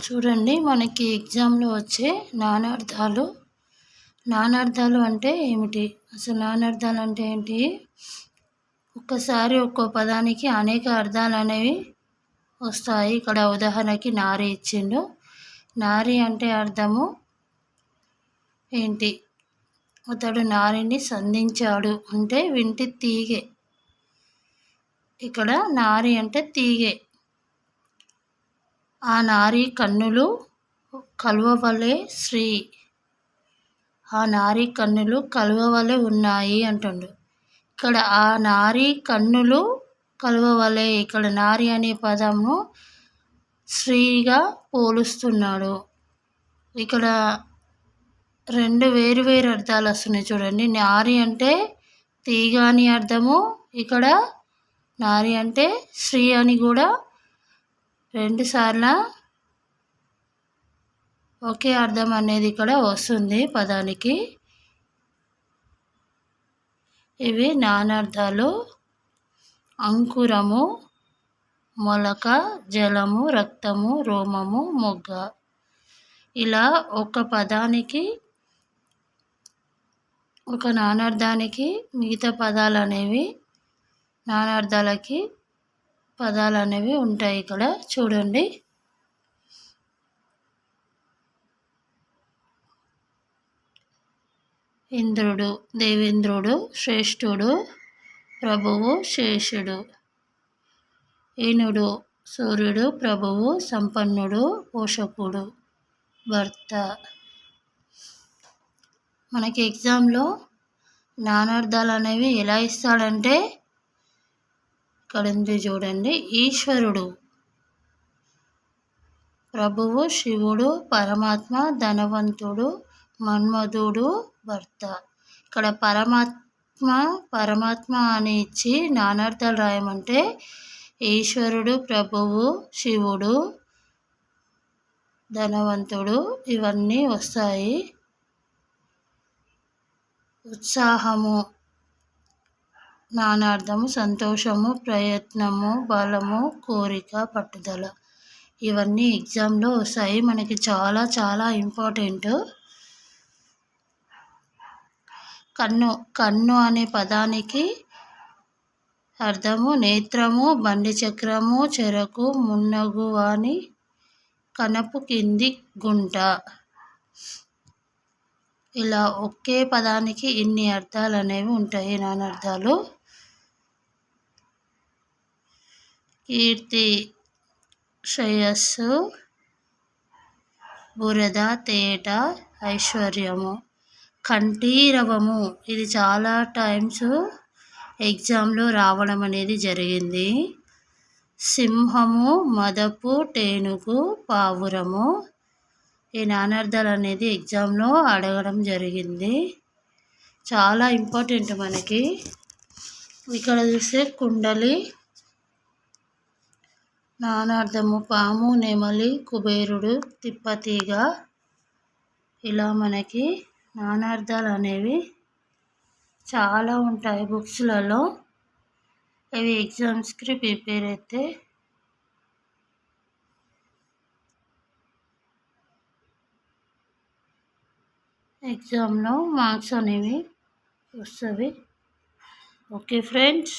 చూడండి, మనకి ఎగ్జామ్లో వచ్చే నానార్థాలు అంటే ఏమిటి? అసలు నానార్థాలు అంటే ఏంటి? ఒక్కసారి ఒక్కో పదానికి అనేక అర్థాలు అనేవి వస్తాయి. ఇక్కడ ఉదాహరణకి నారి ఇచ్చిండు. నారి అంటే అర్థము ఏంటి? అతడు నారిని సంధించాడు అంటే వింటి తీగె. ఇక్కడ నారి అంటే తీగె. ఆ నారి కన్నులు కలువవలె శ్రీ. ఆ నారి కన్నులు కలువవలె ఉన్నాయి అంటుండు. ఇక్కడ ఆ నారి కన్నులు కలువవలె, ఇక్కడ నారి అనే పదము శ్రీగా పోలుస్తున్నాడు. ఇక్కడ రెండు వేరు వేరు అర్థాలు వస్తున్నాయి చూడండి. నారి అంటే తీగ అని అర్థము, ఇక్కడ నారి అంటే శ్రీ అని కూడా రెండుసార్లు ఒకే అర్థం అనేది ఇక్కడ వస్తుంది పదానికి. ఇవి నానార్థాలు. అంకురము, మొలక, జలము, రక్తము, రోమము, మొగ్గ. ఇలా ఒక పదానికి ఒక నానార్థానికి మిగతా పదాలు అనేవి నానార్థాలకి పదాలు అనేవి ఉంటాయి. ఇక్కడ చూడండి, ఇంద్రుడు దేవేంద్రుడు, శ్రేష్ఠుడు ప్రభువు, శేషుడు. ఈనుడు సూర్యుడు, ప్రభువు, సంపన్నుడు, పోషకుడు, భర్త. మనకి ఎగ్జామ్లో నానార్థాలు అనేవి ఎలా ఇస్తాడంటే ఇక్కడ ఉంది చూడండి. ఈశ్వరుడు, ప్రభువు, శివుడు, పరమాత్మ, ధనవంతుడు, మన్మధుడు, భర్త. ఇక్కడ పరమాత్మ అని ఇచ్చి నానార్థాలు రాయమంటే ఈశ్వరుడు, ప్రభువు, శివుడు, ధనవంతుడు ఇవన్నీ వస్తాయి. ఉత్సాహము నానార్థము, సంతోషము, ప్రయత్నము, బలము, కోరిక, పట్టుదల ఇవన్నీ ఎగ్జామ్లో వస్తాయి. మనకి చాలా చాలా ఇంపార్టెంట్. కన్ను అనే పదానికి అర్థము నేత్రము, బండి చక్రము, చెరకు, మున్నగు వాని కనపు కింది గుంట. ఇలా ఒకే పదానికి ఇన్ని అర్థాలు అనేవి ఉంటాయి నానార్థాలు. కీర్తి, శ్రేయస్సు, బురద, తేట, ఐశ్వర్యము. కంఠీరవము ఇది చాలా టైమ్స్ ఎగ్జామ్లో రావడం అనేది జరిగింది. సింహము, మదపు, టేనుగు, పావురము. ఈ నానార్థాలు అనేది ఎగ్జామ్లో అడగడం జరిగింది. చాలా ఇంపార్టెంట్ మనకి. ఇక్కడ చూస్తే కుండలి నానార్థము పాము, నెమలి, కుబేరుడు, తిప్పతీగ. ఇలా మనకి నానార్థాలు అనేవి చాలా ఉంటాయి బుక్స్లలో. ఇవి ఎగ్జామ్స్కి ప్రిపేర్ అయితే ఎగ్జామ్లో మార్క్స్ అనేవి వస్తుంది. Okay friends.